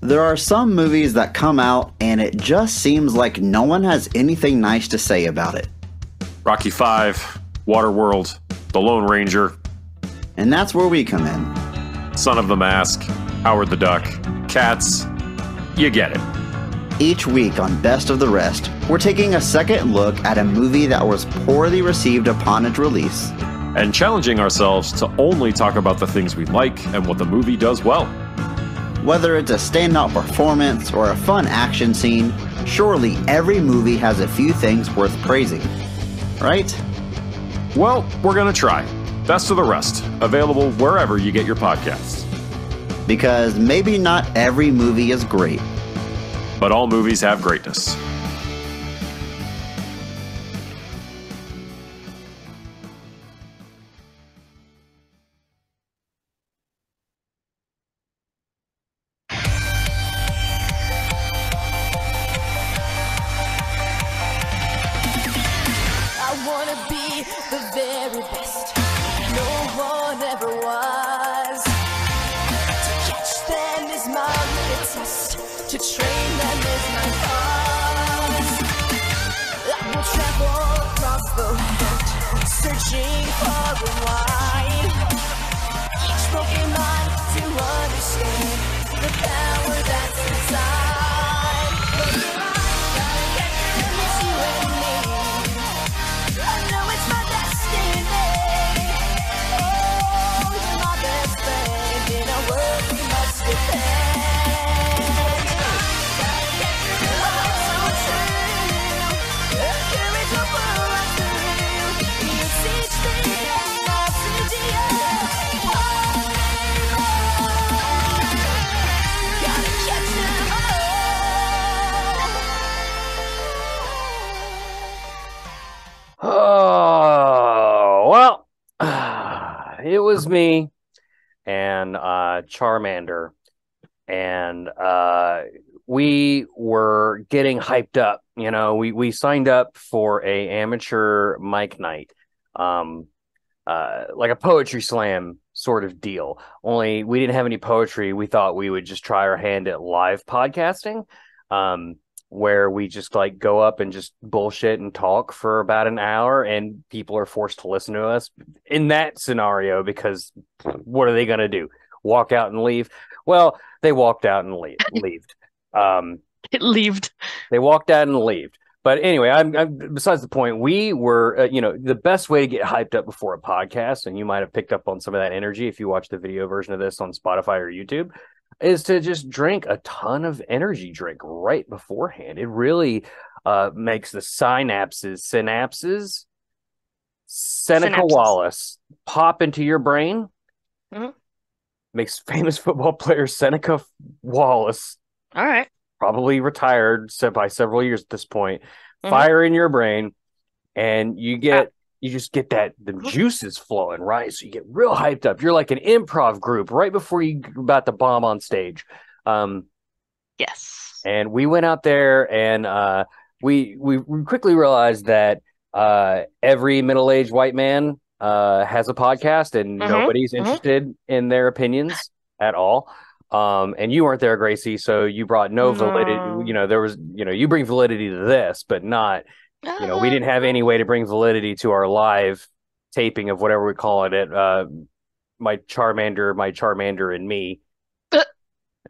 There are some movies that come out and it just seems like no one has anything nice to say about it. Rocky V, Waterworld, The Lone Ranger. And that's where we come in. Son of the Mask, Howard the Duck, Cats. You get it. Each week on Best of the Rest, we're taking a second look at a movie that was poorly received upon its release. And challenging ourselves to only talk about the things we like and what the movie does well. Whether it's a standout performance or a fun action scene, surely every movie has a few things worth praising. Right? Well, we're gonna try. Best of the Rest, available wherever you get your podcasts. Because maybe not every movie is great. But all movies have greatness. Searching far and wide, each Pokemon to understand the power that's inside. But you're right, I miss you and me. I know it's my destiny. Oh, you're my best friend in a world we must defend. Oh, so true. Courage will us through. Teach me not to gotta catch them all. Oh, well, it was me and Charmander, and we were getting hyped up. You know, we signed up for a amateur mic night, like a poetry slam sort of deal. Only we didn't have any poetry. We thought we would just try our hand at live podcasting, where we just like go up and just bullshit and talk for about an hour, and people are forced to listen to us in that scenario, because what are they going to do? Walk out and leave? Well, they walked out and leaved. They walked out and left. But anyway, I'm besides the point. We were, the best way to get hyped up before a podcast, and you might have picked up on some of that energy if you watch the video version of this on Spotify or YouTube, is to just drink a ton of energy drink right beforehand. It really makes the Seneca Wallace pop into your brain. Mm-hmm. Makes famous football player Seneca Wallace, all right, probably retired by several years at this point, fire in your brain, and you just get the juices flowing, right? So you get real hyped up. You're like an improv group right before you're about to bomb on stage. Yes. And we went out there, and we quickly realized that every middle-aged white man has a podcast, and nobody's interested in their opinions at all. And you weren't there, Gracie, so you brought no validity. There was, you bring validity to this, but not, we didn't have any way to bring validity to our live taping of whatever we call it. My Charmander and me.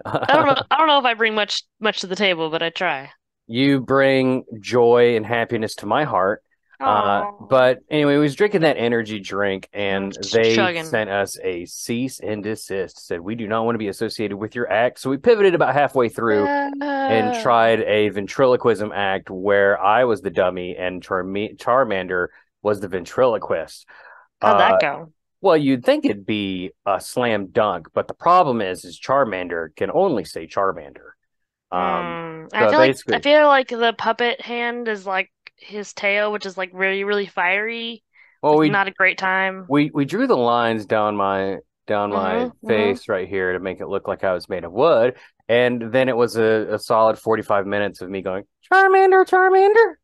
I don't know if I bring much to the table, but I try. You bring joy and happiness to my heart. But anyway, we was drinking that energy drink, and they sent us a cease and desist. Said, we do not want to be associated with your act. So we pivoted about halfway through and tried a ventriloquism act where I was the dummy and Charmander was the ventriloquist. How'd that go? Well, you'd think it'd be a slam dunk, but the problem is Charmander can only say Charmander. I feel like the puppet hand is like his tail, which is like really, really fiery. Well, not a great time. We drew the lines down my face right here to make it look like I was made of wood, and then it was a solid 45 minutes of me going Charmander, Charmander,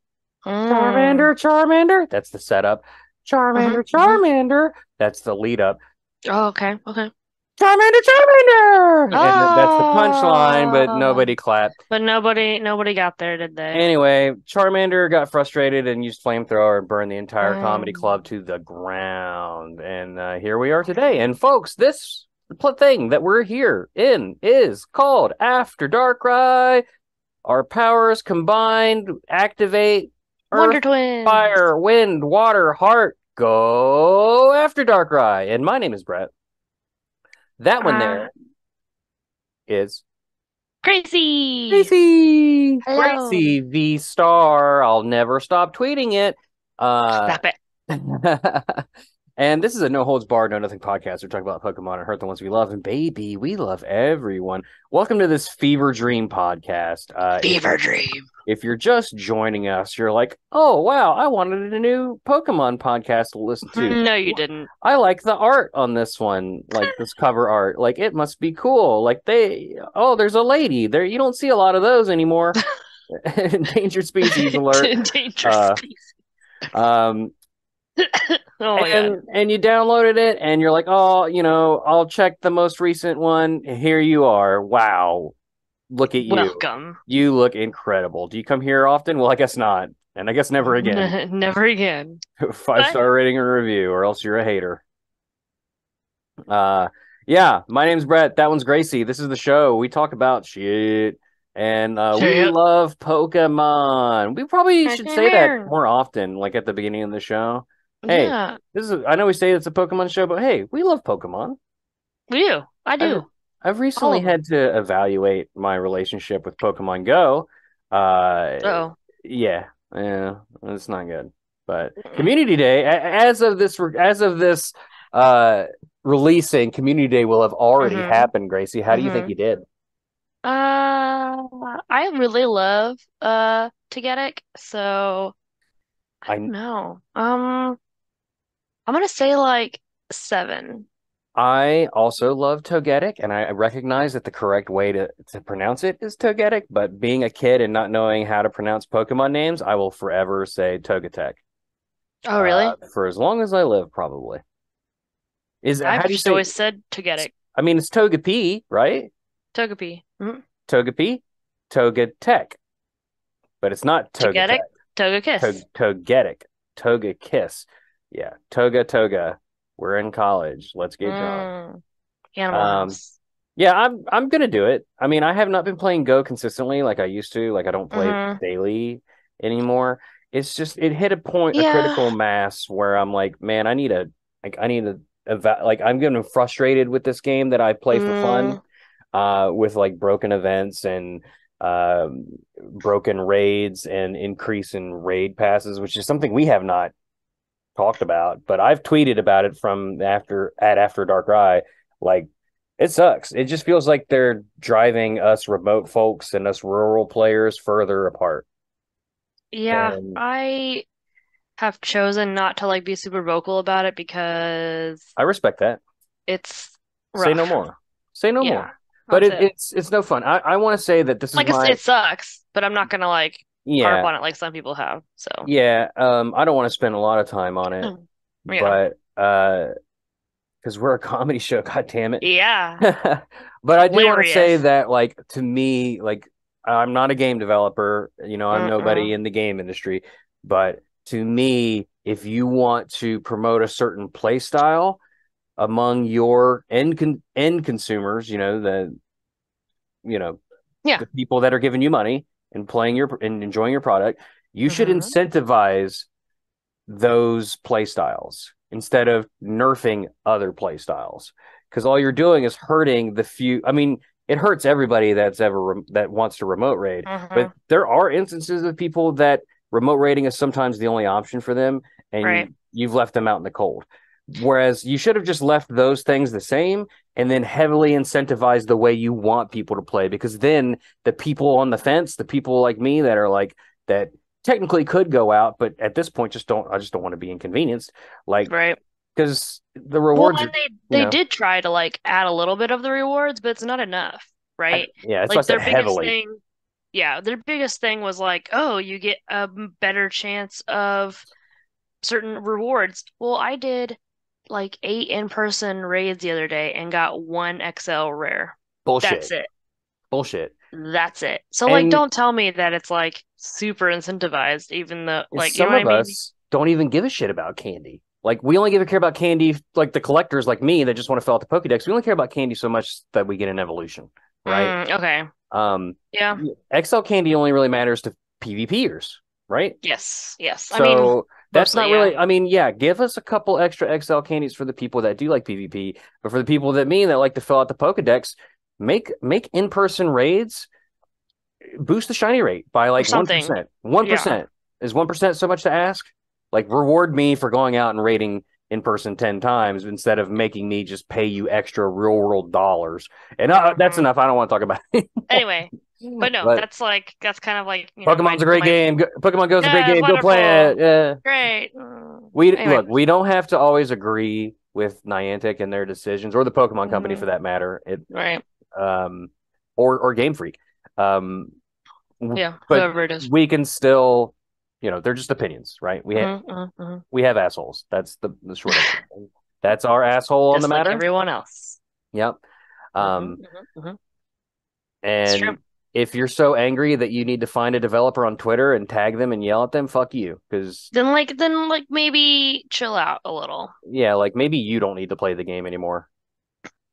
Charmander, Charmander. That's the setup. Charmander, Charmander. That's the lead up. Oh, okay. Charmander! And that's the punchline, but Oh. nobody clapped. But nobody got there, did they? Anyway, Charmander got frustrated and used flamethrower and burned the entire comedy club to the ground. And here we are today. And folks, this thing that we're here in is called After Darkrai. Our powers combined activate Wonder Earth, Twins. Fire, Wind, Water, Heart. Go After Darkrai. And my name is Bret. That one there is Gracie. Gracie. Hello. Gracie V Star. I'll never stop tweeting it. Stop it. And this is a no holds barred, no nothing podcast. We're talking about Pokemon and hurt the ones we love. And baby, we love everyone. Welcome to this Fever Dream podcast. Fever Dream. If you're just joining us, you're like, oh, wow, I wanted a new Pokemon podcast to listen to. No, you didn't. I like the art on this one, like this cover art. Like, it must be cool. Like, there's a lady there. You don't see a lot of those anymore. Endangered species alert. Endangered species. And you downloaded it and you're like, oh, I'll check the most recent one. Here you are. Wow. Look at you. Welcome. You look incredible. Do you come here often? Well, I guess not. And I guess never again. Never again. 5-star rating and review, or else you're a hater. Yeah, my name's Bret. That one's Gracie. This is the show. We talk about shit. And we love Pokemon. We probably should say that more often, like at the beginning of the show. Hey, yeah. I know we say it's a Pokemon show, but hey, we love Pokemon. We do. I do. I've recently had to evaluate my relationship with Pokemon Go. Yeah, it's not good. But Community Day, as of this releasing, Community Day will have already happened. Gracie, how do you think you did? I really love Togetic, so I don't know. I'm gonna say like 7. I also love Togetic, and I recognize that the correct way to pronounce it is Togetic, but being a kid and not knowing how to pronounce Pokemon names, I will forever say Togetic. Oh, really? For as long as I live, probably. I've just always said Togetic. I mean, it's Togepi, right? Togepi. Togepi? Togetech. But it's not Togetic. Togekiss. Togetic. Togekiss. Yeah. Toga. We're in college. Let's get going. Animal House. Yeah, I'm gonna do it. I mean, I have not been playing Go consistently like I used to. Like, I don't play it daily anymore. It's just it hit a critical mass where I'm like, man, I'm getting frustrated with this game that I play for fun, with like broken events and broken raids and increase in raid passes, which is something we have not talked about, but I've tweeted about it from After Darkrai. Like, it sucks. It just feels like they're driving us remote folks and us rural players further apart. Yeah, I have chosen not to like be super vocal about it because I respect that. It's rough. Say no more. But it's no fun. I want to say that this is it sucks, but I'm not gonna like harp on it like some people have. So I don't want to spend a lot of time on it, but because we're a comedy show, god damn it. Yeah. But I do want to say that, like, to me, like, I'm not a game developer, I'm nobody in the game industry, but to me, if you want to promote a certain play style among your end consumers, the people that are giving you money and playing and enjoying your product, you should incentivize those play styles instead of nerfing other play styles, because all you're doing is hurting the few. I mean, it hurts everybody that wants to remote raid, but there are instances of people that remote raiding is sometimes the only option for them, and you've left them out in the cold. Whereas you should have just left those things the same and then heavily incentivize the way you want people to play, because then the people on the fence, the people like me that are like that technically could go out, but at this point just don't want to be inconvenienced. Like, because the rewards. Well, and they did try to like add a little bit of the rewards, but it's not enough, right? It's like their biggest heavily. thing. Yeah, their biggest thing was like, oh, you get a better chance of certain rewards. Well, I did like 8 in-person raids the other day and got 1 XL rare. Bullshit. That's it. Bullshit. That's it. So like, don't tell me that it's like super incentivized, even though like some of us don't even give a shit about candy. Like we only care about candy, like the collectors like me that just want to fill out the Pokédex. We only care about candy so much that we get an evolution, right? Okay. Yeah. XL candy only really matters to PvPers, right? Yes. So I mean, that's not really. I mean, yeah, give us a couple extra XL candies for the people that do like PvP, but for the people that like to fill out the Pokédex, make in-person raids, boost the shiny rate by like 1%. 1%. Is 1% so much to ask? Like, reward me for going out and raiding in person 10 times instead of making me just pay you extra real world dollars. And that's enough. I don't want to talk about it. Anyway, but no, that's kind of like Pokemon's a great game. Pokemon Go's a great game. Go play it. Yeah. Great. Look, we don't have to always agree with Niantic and their decisions, or the Pokemon Company for that matter. Right. Or Game Freak. Yeah, whoever it is. We can still, they're just opinions, right? We have assholes. That's the short of it. That's our asshole on the matter. Like everyone else. Yep. And if you're so angry that you need to find a developer on Twitter and tag them and yell at them, fuck you. Because then maybe chill out a little. Yeah, like maybe you don't need to play the game anymore.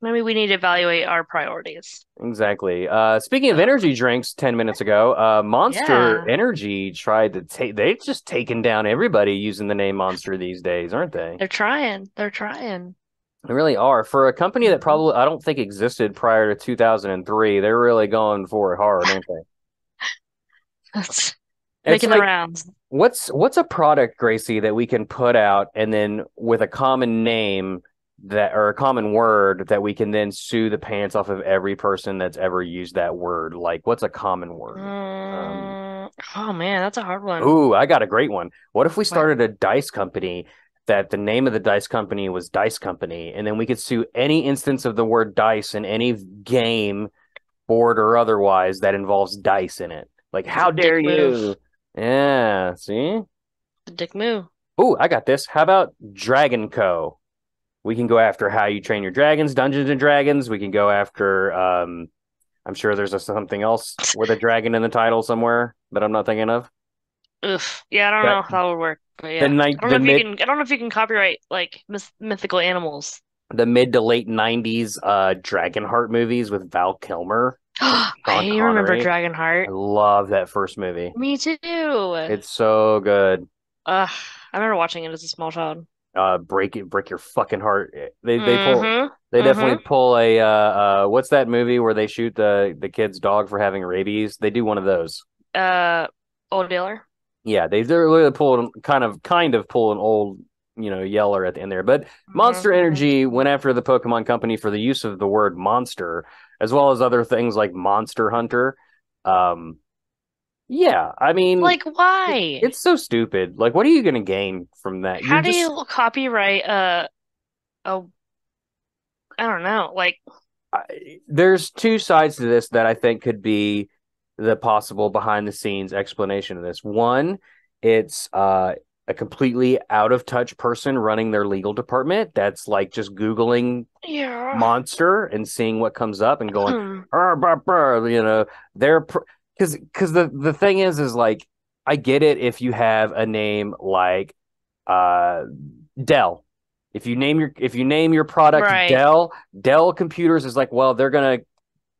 Maybe we need to evaluate our priorities. Exactly. Speaking of energy drinks, 10 minutes ago, Monster Energy tried to they've just taken down everybody using the name Monster these days, aren't they? They're trying. They really are. For a company that probably I don't think existed prior to 2003, they're really going for it hard, aren't they? Making the rounds. What's a product, Gracie, that we can put out and then with a common name or a common word that we can then sue the pants off of every person that's ever used that word? Like, what's a common word? Oh man, that's a hard one. Ooh, I got a great one. What if we started a dice company that the name of the dice company was Dice Company, and then we could sue any instance of the word dice in any game, board or otherwise, that involves dice in it? Like, how dare you? Yeah, see? The dick move. Ooh, I got this. How about Dragon Co? We can go after How You Train Your Dragons, Dungeons and Dragons. We can go after, I'm sure there's something else with a dragon in the title somewhere that I'm not thinking of. Oof. Yeah, I don't know how that would work. But yeah. I don't know if you can copyright like mythical animals. The mid to late 90s Dragonheart movies with Val Kilmer. I remember Dragonheart. I love that first movie. Me too. It's so good. I remember watching it as a small child. Break your fucking heart. They definitely pull a what's that movie where they shoot the kid's dog for having rabies? They do one of those. Old Yeller. Yeah, they really kind of pull an old, Yeller at the end there. But Monster Energy went after the Pokemon Company for the use of the word monster, as well as other things like Monster Hunter. Yeah, I mean, like, why? It's so stupid. Like, what are you going to gain from that? How do you copyright I don't know. Like, there's two sides to this that I think could be the possible behind the scenes explanation of this. One, it's a completely out of touch person running their legal department that's like just Googling monster and seeing what comes up and going, they're because the thing is like, I get it if you have a name like Dell. If you name your product Dell Computers is like, well, they're gonna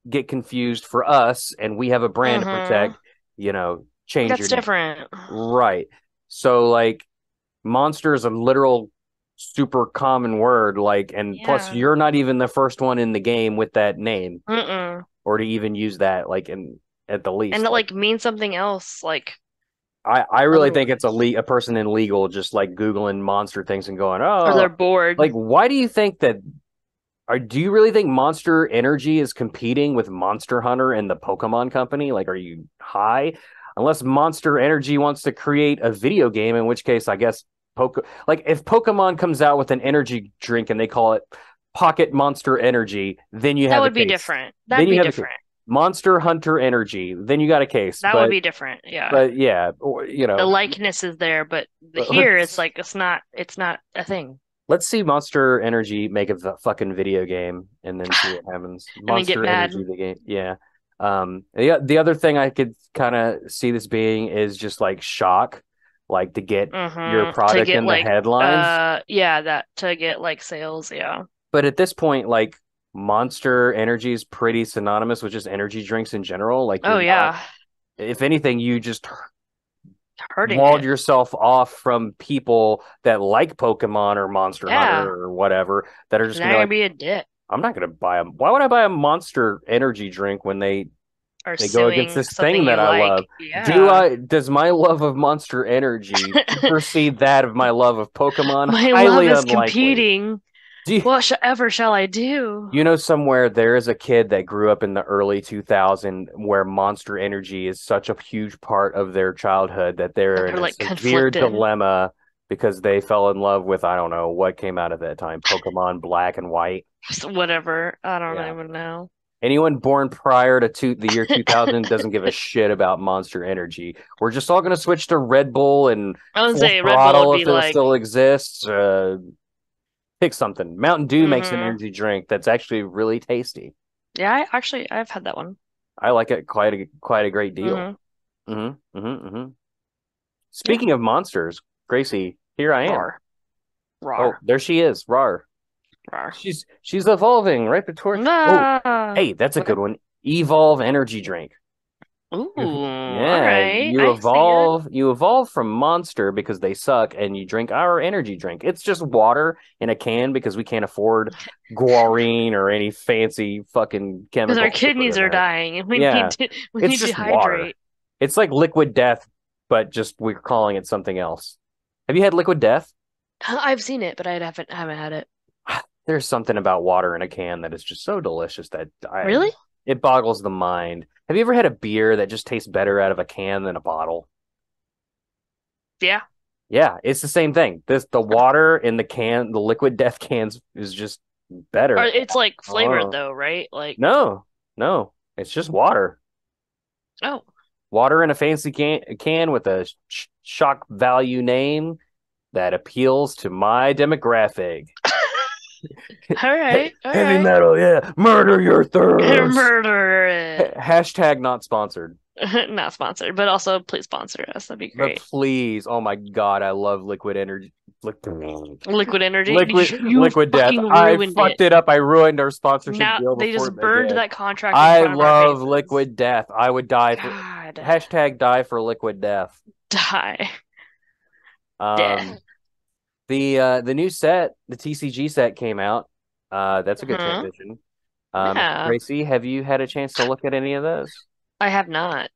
get confused for us, and we have a brand to protect. Change. That's different, right? So like, monster is a literal super common word. Like, and plus, you're not even the first one in the game with that name, or to even use that. Like, at the least, and it like means something else. Like, I really think it's a person in legal just like Googling monster things and going, oh, or they're bored. Like, why do you think that? Do you really think Monster Energy is competing with Monster Hunter and the Pokemon Company? Like, are you high? Unless Monster Energy wants to create a video game, in which case, I guess, if Pokemon comes out with an energy drink and they call it Pocket Monster Energy, then you have that would be different. That'd be different. Monster Hunter Energy, then you got a case. That would be different, yeah. But yeah, the likeness is there, but here it's like it's not a thing. Let's see Monster Energy make a fucking video game and then see what happens. And then get Monster mad. Energy, the game. Yeah. The other thing I could kind of see this being is just like shock, like to get your To product get in the like headlines. yeah, that to get like sales, yeah. But at this point, like Monster Energy is pretty synonymous with just energy drinks in general. Like Oh you're not, yeah, if anything, you just hurting walled it. yourself off from people that like Pokemon or Monster Hunter Yeah. or whatever that are just Now gonna be you're like, gonna be a dick I'm not gonna buy them. Why would I buy a Monster Energy drink when or they go against suing this something thing that you I like. love? Yeah. Does my love of Monster Energy supersede that of my love of Pokemon? My love Highly is unlikely. competing. Do you, What ever shall I do? you know somewhere there is a kid that grew up in the early 2000s where Monster Energy is such a huge part of their childhood that they're That in they're a like severe conflicted. dilemma because they fell in love with, I don't know what came out at that time, Pokemon Black and White. Whatever. I don't Yeah. even know. Anyone born prior to the year 2000 doesn't give a shit about Monster Energy. We're just all going to switch to Red Bull and I would Full say Red Bull would Throttle be if it like, still exists. Pick something. Mountain Dew makes an mm-hmm. energy drink that's actually really tasty. Yeah, I've had that one. I like it quite a great deal. Mm-hmm. Yeah. Speaking of monsters, Gracie, here I am. Rar. Oh, Rar. there she is. Rar. Rar. She's evolving right before. Oh, Ah. hey, that's a good one. Evolve energy drink. Ooh, all Yeah, right. I see it. you evolve from monster because they suck and you drink our energy drink. It's just water in a can because we can't afford guarine or any fancy fucking Because our chemicals to put kidneys in are there. dying and Yeah, we it's need to just water. hydrate. It's like liquid death, but just we're calling it something else. Have you had liquid death? I've seen it, but I haven't had it. There's something about water in a can that is just so delicious that Really? it boggles the mind. Have you ever had a beer that just tastes better out of a can than a bottle? Yeah. Yeah, it's the same thing. The water in the can, the liquid death cans is just Or better. it's like flavored Oh. though, right? Like, No, it's just water. oh, Water in a fancy can with a shock value name that appeals to my demographic. all right, all Heavy right. metal, yeah. Murder your thirst. Murder it. Hashtag not sponsored. Not sponsored, but also please sponsor us. That'd be But great. please, oh my God, I love liquid energy. Liquid energy. You Liquid death. fucking I ruined fucked it. it up. I ruined our sponsorship Now deal they before just they burned did. that contract in I front of our love faces. liquid death. I would die for God. hashtag die for liquid death. Die. Um, the new set, the TCG set came out. That's a good transition. Yeah. Gracie, have you had a chance to look at any of those? I have not.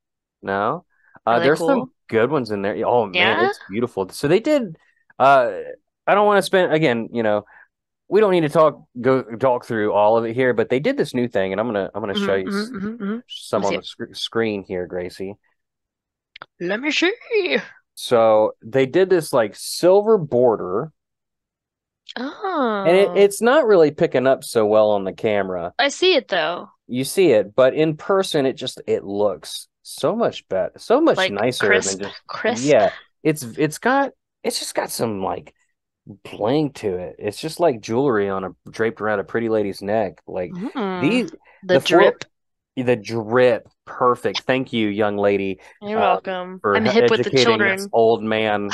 No. Are they There's cool? some good ones in there. Oh man, Yeah? it's beautiful. So they did. I don't want to spend again. We don't need to talk through all of it here, but they did this new thing, and I'm gonna show you some on the screen here, Gracie. Let me see. So they did this like silver border, Oh. and it's not really picking up so well on the camera. I see it though. You see it, but in person, it looks so much better, so much Like nicer crisp, than just crisp. yeah. It's just got some like bling to it. It's just like jewelry on a draped around a pretty lady's neck. Like The the drip. the drip. Perfect. Thank you, young lady. You're welcome. For I'm hip with the educating children. this old man.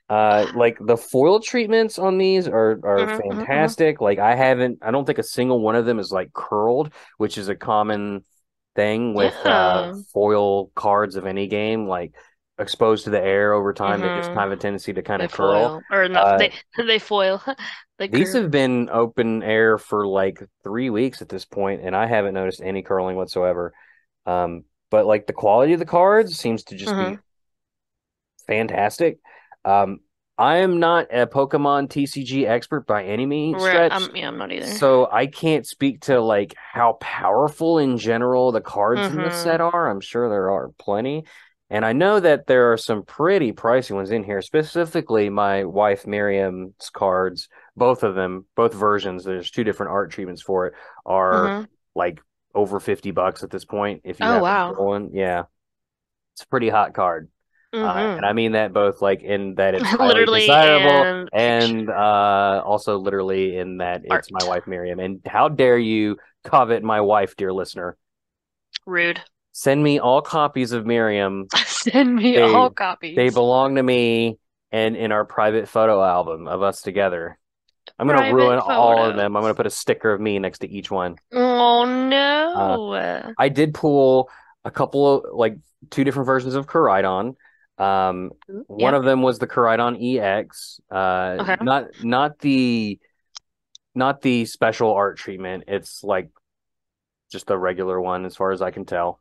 Like the foil treatments on these are fantastic. Like I don't think a single one of them is like curled, which is a common thing with foil cards of any game, like exposed to the air over time, they just have a tendency to kind of curl. Or not, they foil. These have been open air for like 3 weeks at this point, and I haven't noticed any curling whatsoever. But like the quality of the cards seems to just be fantastic. I am not a Pokemon TCG expert by any means stretch. I'm not either. So I can't speak to like how powerful in general the cards in the set are. I'm sure there are plenty. And I know that there are some pretty pricey ones in here, specifically my wife Miriam's cards, both of them, both versions, there's 2 different art treatments for it, are like over $50 at this point. If you have one. Yeah. It's a pretty hot card. And I mean that both like in that it's highly Literally desirable and also literally in that it's my wife Miriam. And how dare you covet my wife, dear listener? Rude. Send me all copies of Miriam. Send me all copies. They belong to me and in our private photo album of us together. I'm going to ruin all of them. I'm going to put a sticker of me next to each one. Oh, no. I did pull a couple of, like, 2 different versions of Koraidon. One of them was the Koraidon EX. Okay. Not the special art treatment. It's like just the regular one, as far as I can tell.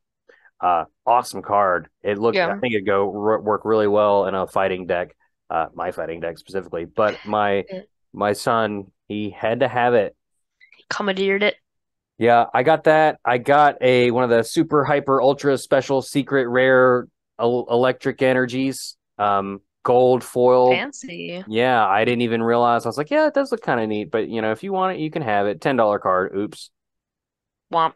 Awesome card. It looked. I think it'd work really well in a fighting deck. My fighting deck specifically, but my son, he had to have it. He commandeered it. Yeah, I got that. I got one of the super hyper ultra special secret rare electric energies. Gold foil. Fancy. Yeah, I didn't even realize. I was like, yeah, it does look kind of neat, but if you want it, you can have it. $10 card. Oops. Womp.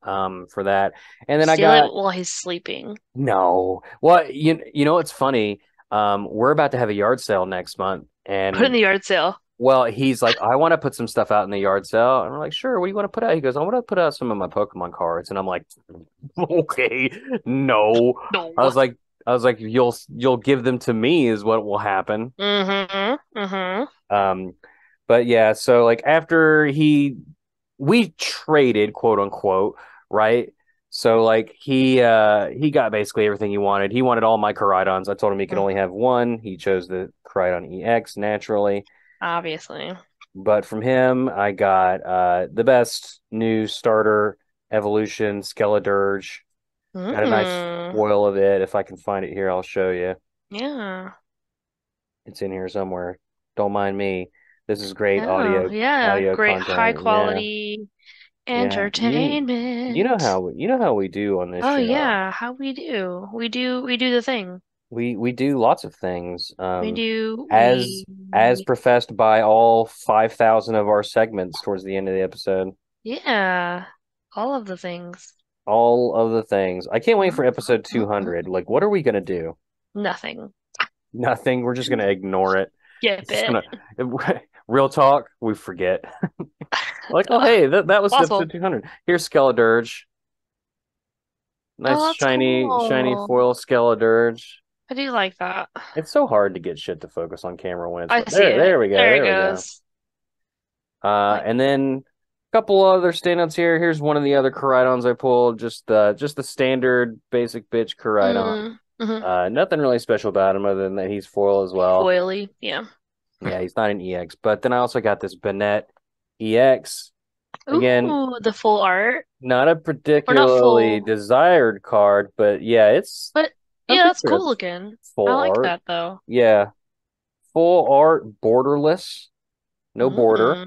For that. And then Steal I got it while he's sleeping. No. Well, you know what's funny? We're about to have a yard sale next month, and put in the yard sale. Well, he's like, I want to put some stuff out in the yard sale. And we're like, sure, what do you want to put out? He goes, I want to put out some of my Pokemon cards. And I'm like, okay, no. I was like, you'll give them to me is what will happen. But yeah, so like after we traded, quote unquote, right? So like he got basically everything he wanted. He wanted all my Koraidons. I told him he could only have one. He chose the Koraidon EX naturally. Obviously. But from him, I got the best new starter evolution, Skeledirge. Got a nice foil of it. If I can find it here, I'll show you. Yeah. It's in here somewhere. Don't mind me. This is great audio. Yeah, audio great content. high quality entertainment. You know how we do on this show. Oh yeah, how we do. We do the thing. We do lots of things. We do as professed by all 5,000 of our segments towards the end of the episode. Yeah, all of the things. All of the things. I can't wait for episode 200. Like, what are we gonna do? Nothing. Nothing. We're just gonna ignore it. Real talk. We forget. Like, oh hey, that was episode 200. Here's Skeledirge. Nice shiny foil Skeledirge. I do like that. It's so hard to get shit to focus on camera when it's I see it. There we go. There it goes. And then a couple other standouts here. Here's one of the other Koraidons I pulled. Just the standard basic bitch Koraidon. Nothing really special about him other than that he's foil as well. Foily, yeah. Yeah, he's not an EX. But then I also got this Bennett EX. Again, the full art. Not a particularly desired card, but yeah, it's. But yeah, that's cool looking. I like that though. Yeah, full art, borderless, no border.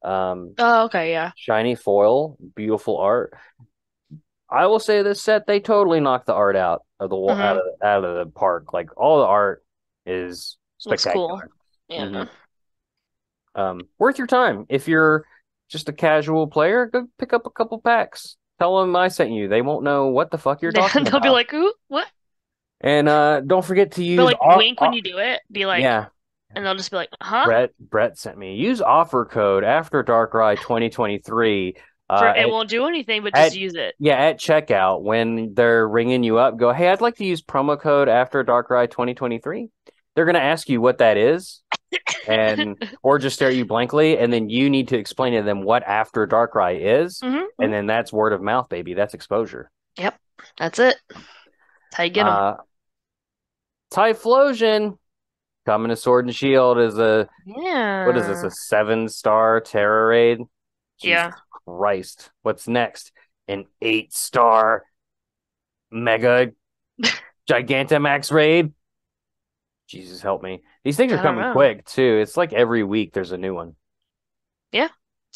Oh, okay, yeah. Shiny foil, beautiful art. I will say this set, they totally knocked the art out of the out of the park. Like all the art is spectacular. Looks cool. Yeah. Worth your time if you're just a casual player. Go pick up a couple packs. Tell them I sent you. They won't know what the fuck you're talking about. They'll be like, "Ooh, what?" And don't forget to use. But like, wink when you do it. Be like, yeah. And they'll just be like, "Huh?" Bret sent me. Use offer code after DARKRAI 2023. It won't do anything, but just use it. Yeah, at checkout when they're ringing you up, go, "Hey, I'd like to use promo code after DARKRAI 2023." They're gonna ask you what that is, or just stare at you blankly, and then you need to explain to them what after DARKRAI is, and then that's word of mouth, baby. That's exposure. Yep, that's it. That's how you get them. Typhlosion coming to Sword and Shield is what is this, a 7-star Terror Raid? Jesus Christ. What's next? An 8-star Mega Gigantamax Raid? Jesus help me. These things are coming quick too. It's like every week there's a new one. Yeah.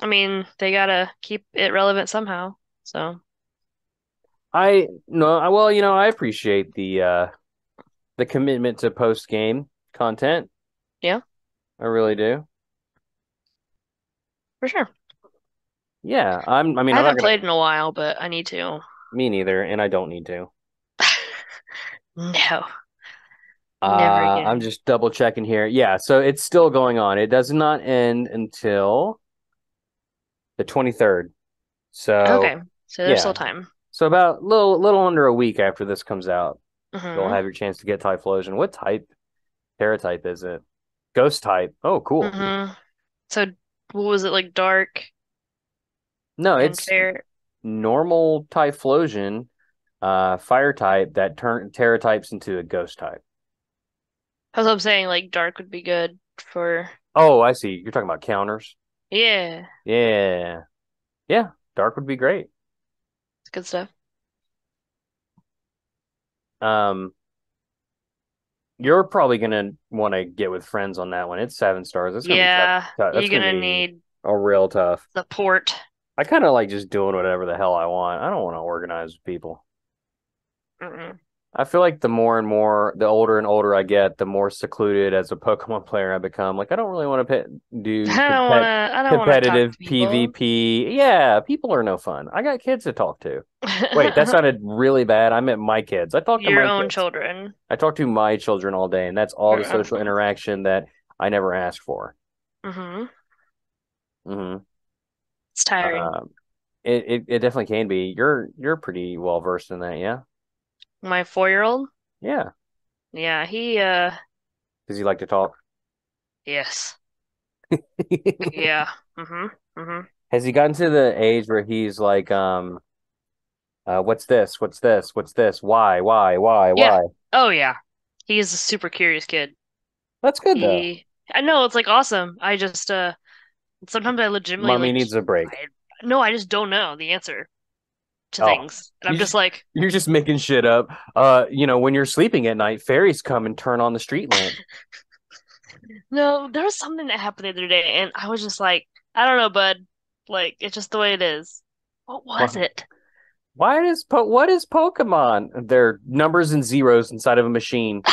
I mean, they gotta keep it relevant somehow. So I appreciate the commitment to post-game content. Yeah. I really do. For sure. Yeah, I haven't played in a while, but I need to. Me neither, and I don't need to. No. Never again. I'm just double checking here. Yeah, so it's still going on. It does not end until the 23rd. So Okay, so there's still yeah. time. So about little under a week after this comes out, you'll Mm-hmm. have your chance to get Typhlosion. What type? Paratype is it? Ghost type. Oh, cool. Mm-hmm. So what was it like dark No, and it's fair? normal Typhlosion, fire type that turn Terra types into a ghost type. That's what I'm saying, like dark would be good for Oh, I see. You're talking about counters. yeah. Yeah. Yeah. Dark would be great. It's good stuff. Um, you're probably gonna want to get with friends on that one. It's 7 stars. It's gonna be tough. Yeah, That's you're gonna gonna be need a real tough. support. I kind of like just doing whatever the hell I want. I don't want to organize with people. Mm-mm. I feel like the more and more, the older and older I get, the more secluded as a Pokemon player I become. Like I don't really want to do I don't wanna talk competitive to people. PvP. Yeah, people are no fun. I got kids to talk to. Wait, that sounded really bad. I meant my kids. I talk to Your my own kids. children. I talk to my children all day, and that's all the social interaction that I never asked for. Mm-hmm. Hmm. It's tiring. It definitely can be. You're pretty well versed in that, yeah? My 4-year-old? Yeah. Yeah, Does he like to talk? yes. Yeah. Mm-hmm. Mm-hmm. Has he gotten to the age where he's like, what's this? What's this? What's this? Why? Yeah. Why? Oh yeah. He's a super curious kid. That's good though. I know it's like awesome. I just sometimes I legitimately Mommy like needs a break. no, I just don't know the answer to Oh, things. And I'm just like you're just making shit up. When you're sleeping at night, fairies come and turn on the street lamp. no, there was something that happened the other day and I was just like, I don't know, bud. Like it's just the way it is. What was it? What is Pokemon? They're numbers and zeros inside of a machine.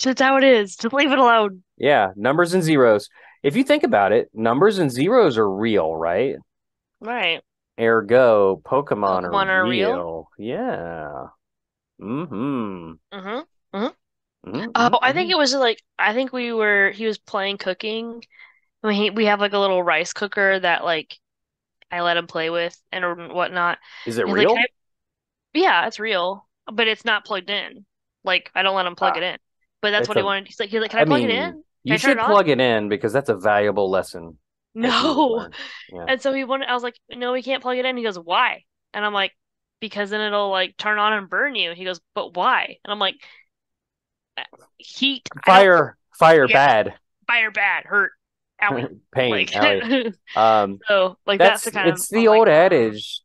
That's how it is. Just leave it alone. Yeah, numbers and zeros. If you think about it, numbers and zeros are real, right? Right. Ergo, Pokemon are Pokemon are real. real. Yeah. Mm-hmm. Mm-hmm. Mm-hmm. Mm-hmm. Oh, I think Mm-hmm. it was like I think he was playing cooking. I mean, we have like a little rice cooker that like I let him play with and whatnot. Is it And he's like, real? yeah, it's real, but it's not plugged in. Like I don't let him plug Ah, it in. But that's that's what he a. wanted. He's like, can I I plug it mean, in? Can you I turn should it on? plug it in because that's a valuable lesson that he would No. learn. Yeah. And so he wanted. I was like, no, we can't plug it in. He goes, why? And I'm like, because then it'll like turn on and burn you. He goes, but why? And I'm like, heat. I don't. Fire, Yeah, bad, fire bad, hurt, owie. pain, Like, Allie. Um, so like that's the kind of. it's the I'm like, old adage,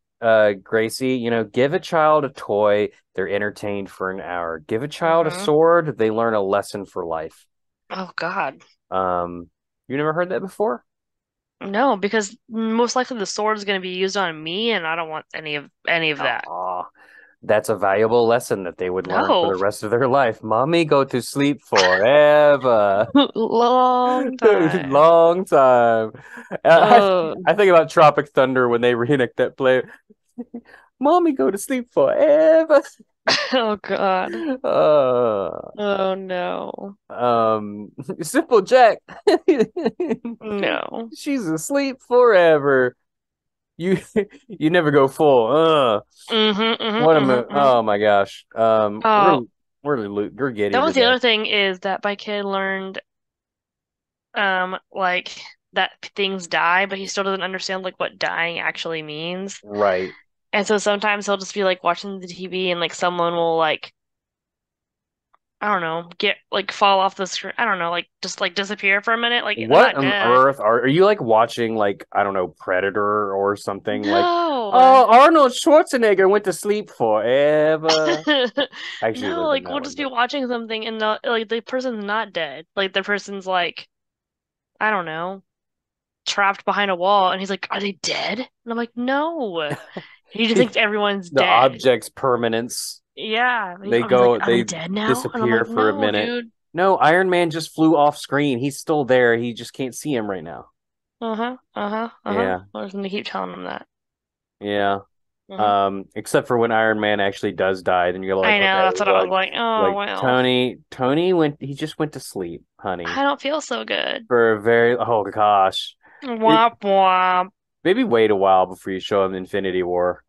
Gracie. Give a child a toy, they're entertained for an hour. Give a child a mhm. sword, they learn a lesson for life. Oh God. Um, you never heard that before? No, because most likely the sword is going to be used on me, and I don't want any of that. Oh, that's a valuable lesson that they would learn for No, the rest of their life. Mommy, go to sleep forever. long time. Long time. Oh, I think about Tropic Thunder when they reenact that play. Mommy, go to sleep forever. oh God. Uh, Oh no. Simple Jack. No. She's asleep forever. You you never go full. Mm-hmm, mm-hmm, What am I? mm-hmm, mm-hmm. Oh my gosh. Oh, We're that giddy was the today. other thing is that my kid learned like that things die, but he still doesn't understand like what dying actually means. Right. And so sometimes he'll just be like watching the TV and like someone will like I don't know, get like fall off the screen. I don't know, like just like disappear for a minute. Like they're What not on dead. earth are you like watching like I don't know Predator or something like No. oh Arnold Schwarzenegger went to sleep forever. I actually No, lived in like that we'll one, just be but watching something and the person's not dead. Like the person's like, I don't know, trapped behind a wall and he's like, "Are they dead?" And I'm like, "No." He just thinks everyone's the dead. object's permanence. Yeah. They He's like, go "Are they they dead now?" And I'm disappear like, for a "No, minute. dude." No, Iron Man just flew off screen. He's still there. He just can't see him right now. Uh-huh. Uh-huh. Uh-huh. Yeah. I was gonna keep telling him that. Yeah. Except for when Iron Man actually does die, then you're like, I know, okay, that's what I was like. Oh, like well. Tony he just went to sleep, honey, I don't feel so good. for a very, oh gosh, it, Womp womp. maybe wait a while before you show him Infinity War.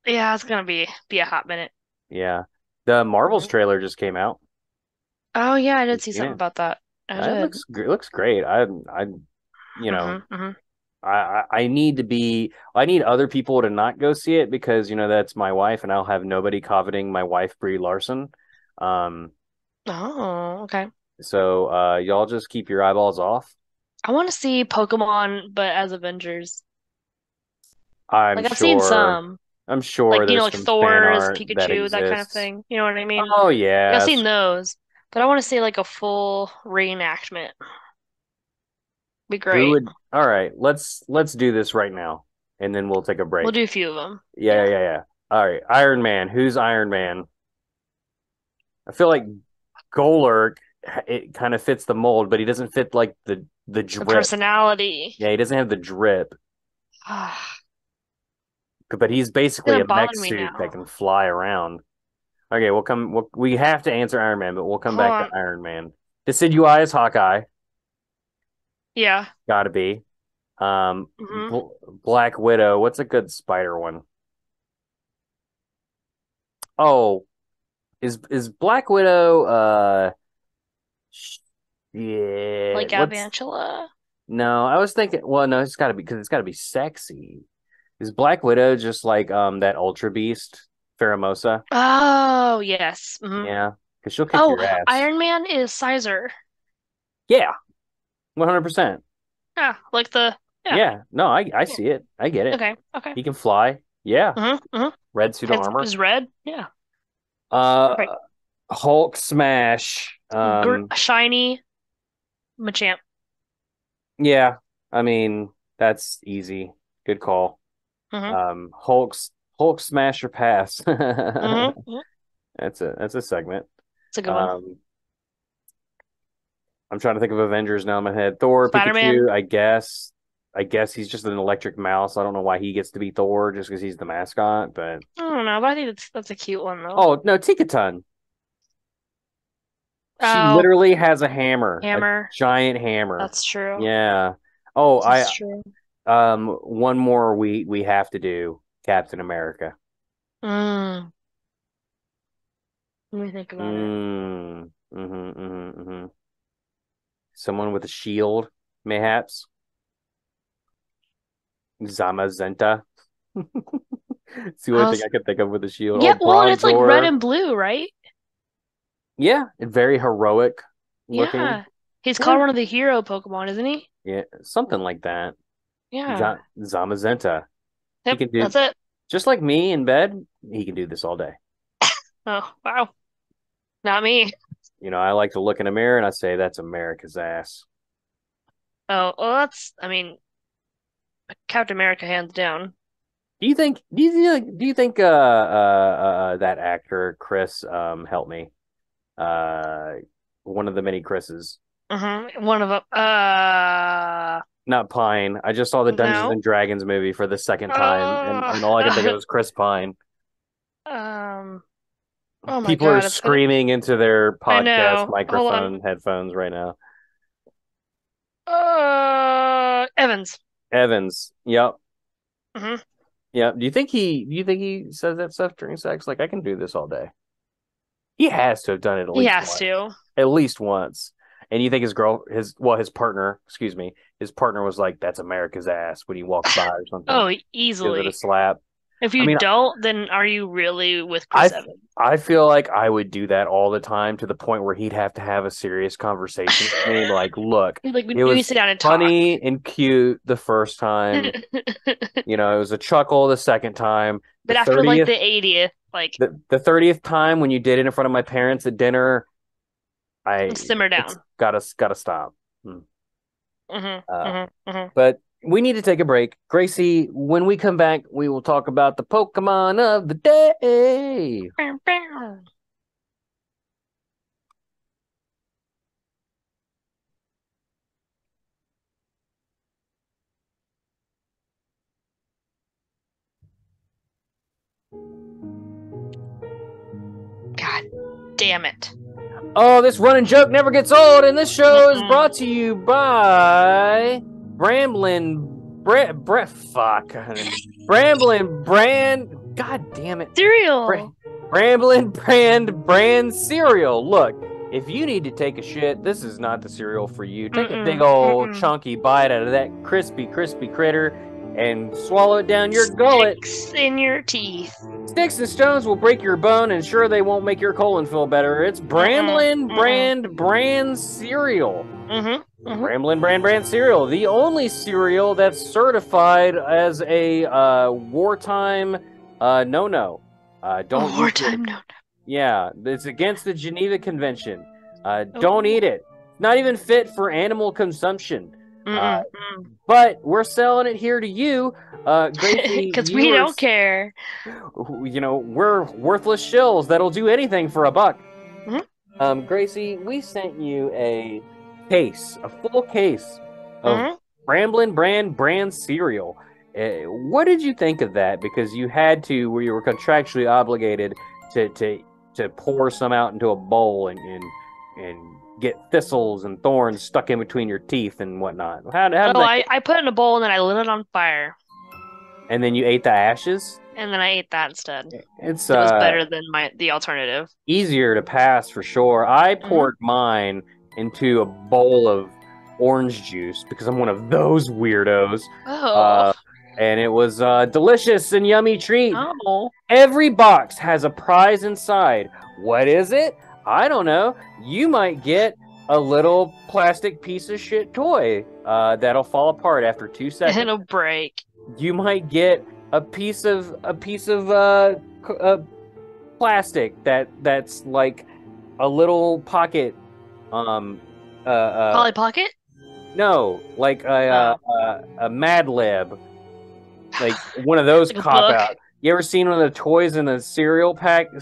Yeah, it's gonna be a hot minute. Yeah, the Marvels Mhm. trailer just came out. Oh yeah, I You did see seen something it? about that. I did. It looks great. You know, Hmm. I need to be, I need other people to not go see it because, that's my wife and I'll have nobody coveting my wife, Brie Larson. Um, Oh, okay. so y'all just keep your eyeballs off. I want to see Pokemon, but as Avengers. I'm Like I've seen sure, some, I'm sure like there's like some fan Thor's, art that Pikachu, that kind of exists. thing. You know what I mean? Oh Like I've seen yes, those, but I want to see like a full reenactment. Be who great. would? All right, let's do this right now, and then we'll take a We'll break. do a few of them. Yeah, Yeah. yeah, yeah, yeah. All right, Iron Man. Who's Iron Man? I feel like Goler, it kind of fits the mold, but he doesn't fit like the The drip. personality. Yeah, he doesn't have the drip, It's but he's basically gonna a mech bother me suit that now. can fly around. Okay, we have to answer Iron Man, but we'll come Hold back to on. Iron Man. Decidueye is Hawkeye, Yeah. gotta be. Hmm. Black Widow. What's a good spider one? Oh, is Black Widow? Yeah. Like What's Avantula. No? I was thinking. Well, no, it's got to be because it's got to be sexy. Is Black Widow just like that Ultra Beast, Pheromosa? Oh, yes. Yeah, because she'll kick Oh, your ass. Iron Man is Sizer. Yeah, 100%. Yeah, like the yeah. Yeah, no, I Yeah. see it. I get it. Okay. Okay. He can fly. Yeah, Mm-hmm. red suit of armor. Is red. Yeah. Perfect. Uh, Hulk smash. Shiny Machamp. Yeah, I mean that's easy. Good call. Mm-hmm. Hulk smash or pass. Mm-hmm. That's a segment. It's a good one. Um, I'm trying to think of Avengers now in my head. Thor, Spider-Man. Pikachu, I guess. I guess he's just an electric mouse. I don't know why he gets to be Thor just because he's the mascot, but I don't know, but I think that's a cute one though. oh no, Tika. She Oh, literally has a hammer. giant hammer. That's true. Yeah. Oh, That's true. one more we have to do Captain America. Mm. Let me think about it. Mm-hmm. Someone with a shield, mayhaps. Zamazenta. It's the only I thing was I could think of with a shield. Oh, Yeah, well, and it's like red Bronzor. and blue, right? Yeah, very heroic looking. Yeah. He's Yeah, called one of the hero Pokemon, isn't he? yeah, something like that. Yeah. Zamazenta. He Yep, can do that's it. just like me in bed. He can do this all day. Oh, wow. Not me. I like to look in a mirror and I say that's America's ass. Oh, well, I mean, Captain America hands down. Do you think that actor Chris help me uh one of the many Chris's, One of them. not Pine. I just saw the Dungeons No. and Dragons movie for the second time and all I can think of Uh, is Chris Pine. um, oh my People are God, it's gonna, screaming into their I podcast know. Hold on. microphone headphones right now. Evans. Evans. Yep. Hmm. Yep. Do you think he says that stuff during sex? Like I can do this all day. He has to have done it at He least has once. to. At least once. And you think his partner, excuse me, his partner was like, "That's America's ass" when he walks by or something. Oh, Gives it a easily. slap. If I you mean, don't, then are you really with I Chris Evans? I feel like I would do that all the time to the point where he'd have to have a serious conversation with me. Like, look, Like it we was sit down and talk. funny and cute the first time. It was a chuckle the second time. The But after like 30th, the 80th, like the 30th time when you did it in front of my parents at dinner, simmer it's down. gotta stop. Hmm. Mm-hmm. Uh, Mm-hmm. Mm-hmm. but we need to take a break. Gracie, when we come back, we will talk about the Pokemon of the day. damn it. Oh, this running joke never gets old, and this show is brought to you by Bramblin' Brand. God damn it. Cereal. Bramblin' brand cereal. Look, if you need to take a shit, this is not the cereal for you. Take a big old chunky bite out of that crispy critter and swallow it down your gullet. Sticks in your teeth. Sticks and stones will break your bone, and sure, they won't make your colon feel better. It's Bramblin' brand cereal. Bramblin' brand cereal, the only cereal that's certified as a wartime no-no. Don't Wartime no-no. Yeah, it's against the Geneva Convention. Don't eat it. Not even fit for animal consumption. But we're selling it here to you, Gracie, because we don't care. You know, we're worthless shills that'll do anything for $1. Gracie, we sent you a full case of Bramblin' brand cereal. What did you think of that? Because you had to, where you were contractually obligated to pour some out into a bowl and get thistles and thorns stuck in between your teeth and whatnot. I put it in a bowl and then I lit it on fire. And then you ate the ashes? And then I ate that instead. It was better than the alternative. Easier to pass for sure. I poured mine into a bowl of orange juice because I'm one of those weirdos. And it was a delicious and yummy treat. Every box has a prize inside. What is it? I don't know. You might get a little plastic piece of shit toy that'll fall apart after 2 seconds. It'll break. You might get a piece of plastic that's like a little pocket. Polly Pocket? No, like a Mad Lib, like one of those like cop out. You ever seen one of the toys in the cereal packs, and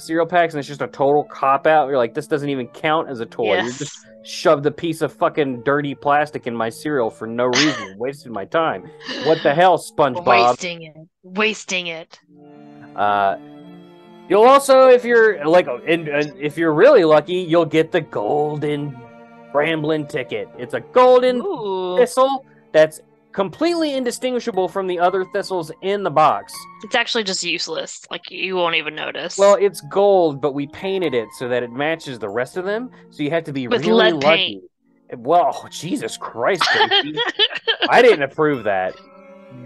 it's just a total cop out? You're like, this doesn't even count as a toy. Yes. You just shoved a piece of fucking dirty plastic in my cereal for no reason, wasted my time. What the hell, SpongeBob? Wasting it. You'll also, if you're like, if you're really lucky, you'll get the golden Bramblin' ticket. It's a golden thistle that's completely indistinguishable from the other thistles in the box. It's actually just useless. Like, you won't even notice. Well, it's gold, but we painted it so that it matches the rest of them. So you have to be with really lead lucky. paint. Well, Jesus Christ, Gracie. I didn't approve that.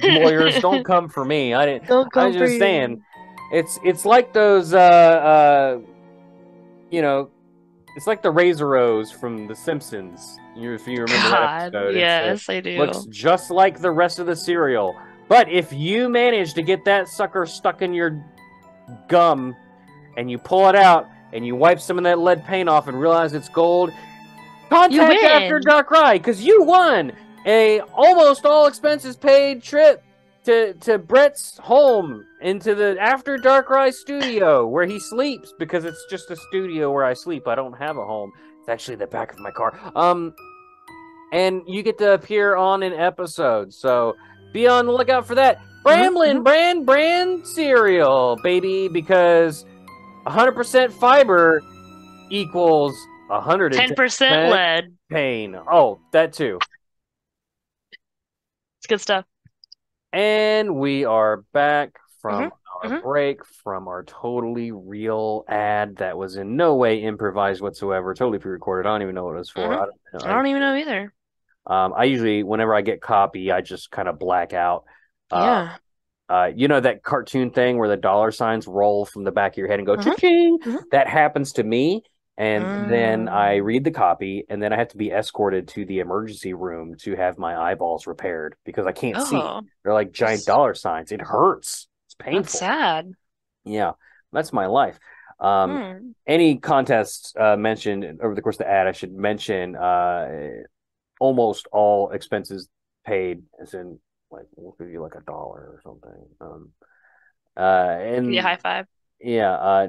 Lawyers, don't come for me. I didn't. Don't come I was for just you. saying. It's like those it's like the Razoros from The Simpsons. If you remember that episode. Yes, I do. Looks just like the rest of the cereal. But if you manage to get that sucker stuck in your gum and you pull it out and you wipe some of that lead paint off and realize it's gold, contact After DARKRAI, because you won a almost all expenses paid trip to Bret's home into the After DARKRAI studio where he sleeps, because it's just a studio where I sleep. I don't have a home. It's actually the back of my car. And you get to appear on an episode, so be on the lookout for that. Bramblin' brand cereal, baby, because 100% fiber equals 110% lead pain. Oh, that too. It's good stuff. And we are back from our break, from our totally real ad that was in no way improvised whatsoever, totally pre-recorded. I don't even know what it was for. I don't even know either. I usually, whenever I get copy, I just kind of black out. You know that cartoon thing where the dollar signs roll from the back of your head and go cha-ching? That happens to me. And then I read the copy, and then I have to be escorted to the emergency room to have my eyeballs repaired because I can't see. They're like giant dollar signs. It hurts. It's painful. That's sad. Yeah, that's my life. Any contests mentioned over the course of the ad, I should mention almost all expenses paid, as in, like, we'll give you like $1 or something. And yeah, high five. Yeah,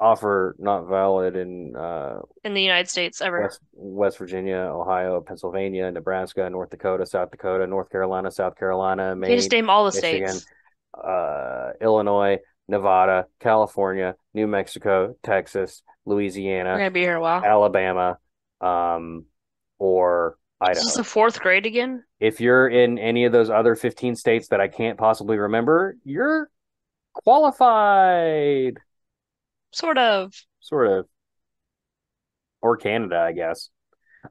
offer not valid in the United States ever. West Virginia, Ohio, Pennsylvania, Nebraska, North Dakota, South Dakota, North Carolina, South Carolina, Maine. You just name all the Michigan, states. Illinois, Nevada, California, New Mexico, Texas, We're Louisiana, gonna be here a while. Alabama, or Is this Idaho. the fourth grade again? If you're in any of those other 15 states that I can't possibly remember, you're qualified, Sort of. sort of, or Canada, I guess.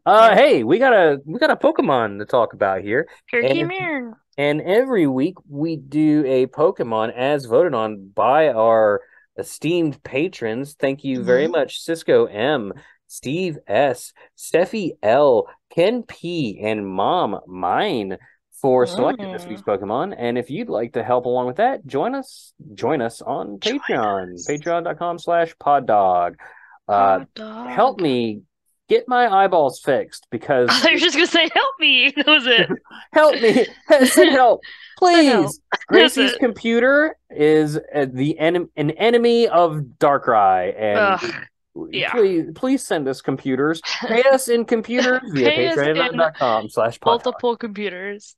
Yeah. Hey, we got a Pokemon to talk about here, Turkey and Mirror. every week we do a Pokemon as voted on by our esteemed patrons. Thank you very much, Cisco M, Steve S, Stephie L, Ken P, and Mom Mine for selecting this week's Pokemon. And if you'd like to help along with that, join us on Patreon, patreon.com/poddog. Hot dog. Help me get my eyeballs fixed because I thought you were just gonna say help me. That was it. help me. Send help, please. help. Gracie's That's it. computer is an enemy of Darkrai, and Ugh. Yeah. please send us computers. Pay us in computers via Pay us in patreon.com/poddog. multiple computers.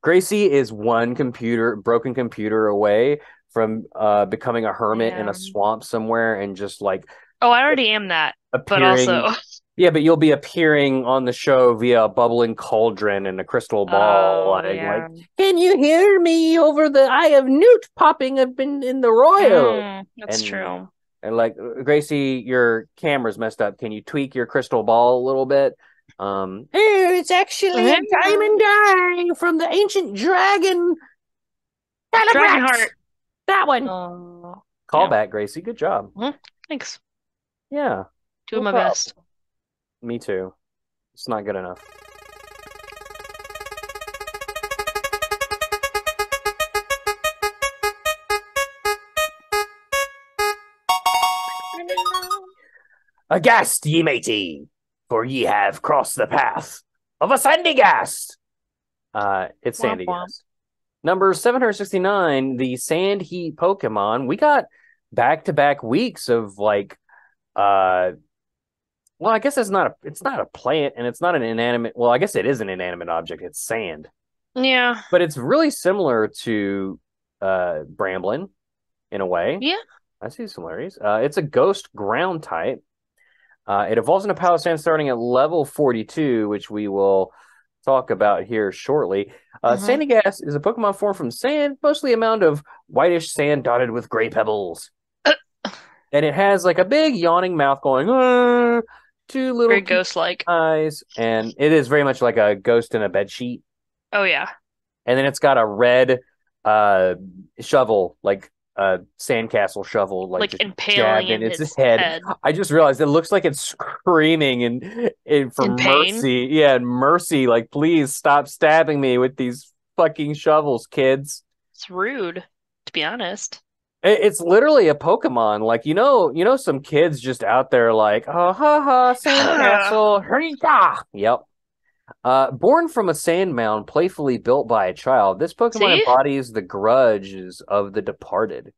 Gracie is one broken computer away from becoming a hermit in a swamp somewhere and just like Oh, I already am that. But appearing. also, Yeah, but you'll be appearing on the show via a bubbling cauldron and a crystal ball. Like, can you hear me over the Eye of Newt popping up in the Royal? That's true. And like, Gracie, your camera's messed up. Can you tweak your crystal ball a little bit? Hey, it's actually a diamond eye from the ancient dragon. Dragonheart. That one. Call back, Gracie. Good job. Thanks. Yeah. Doing my best. Me too. It's not good enough. Aghast, ye matey, for ye have crossed the path of a Sandygast. It's Sandygast. Number 769, the Sand Heat Pokemon. We got back-to-back weeks of like well, I guess it's not a plant and it's not an inanimate. Well, I guess it is an inanimate object. It's sand. Yeah. But it's really similar to Bramblin in a way. Yeah. I see similarities. It's a ghost ground type. It evolves into Pallosand'n starting at level 42, which we will talk about here shortly. Sandygast is a Pokemon formed from sand, mostly a mound of whitish sand dotted with gray pebbles. And it has like a big yawning mouth going, two little very ghost-like eyes, and it is very much like a ghost in a bed sheet. Oh yeah. And then it's got a red shovel, like a sandcastle shovel, like impaling in its head. I just realized it looks like it's screaming and for mercy. Yeah, and mercy, like please stop stabbing me with these fucking shovels, kids. It's rude, to be honest. It's literally a Pokemon. Like, you know, some kids just out there like, oh, ha, ha, sandcastle. Yep. Born from a sand mound playfully built by a child, this Pokemon embodies the grudges of the departed.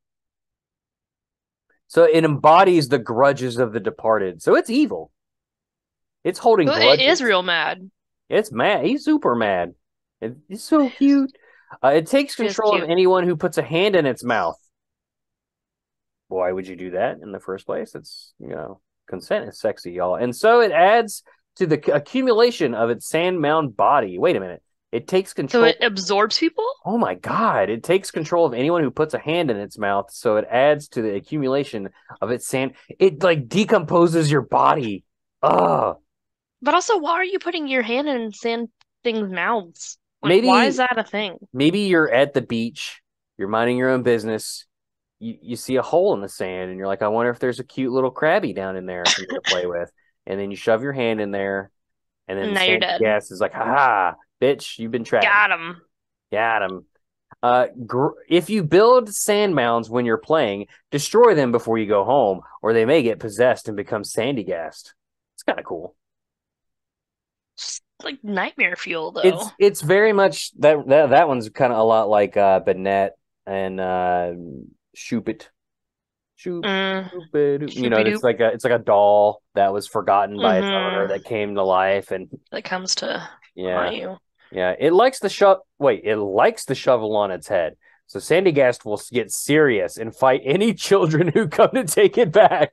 So it embodies the grudges of the departed. So it's evil. It's holding grudges. It is real mad. It's mad. He's super mad. It's so cute. It takes control of anyone who puts a hand in its mouth. Why would you do that in the first place? It's, consent is sexy, y'all. And so it adds to the accumulation of its sand mound body. Wait a minute. It takes control. So it absorbs people? Oh my God. It takes control of anyone who puts a hand in its mouth. So it adds to the accumulation of its sand. It like decomposes your body. Ugh. But also, why are you putting your hand in sand things' mouths? Like, why is that a thing? Maybe you're at the beach. You're minding your own business. You see a hole in the sand and you're like, I wonder if there's a cute little crabby down in there for you to play with. And then you shove your hand in there and then now you're dead. Gas is like, ha, bitch, you've been trapped. Got him. If you build sand mounds when you're playing, destroy them before you go home or they may get possessed and become Sandygast. It's kind of cool. Just like nightmare fuel, though. It's very much that one's kind of a lot like Banette and Shoopit. It's like a doll that was forgotten by its owner that came to life and that comes to haunt you. Yeah, it likes the shovel on its head, So Sandygast will get serious and fight any children who come to take it back.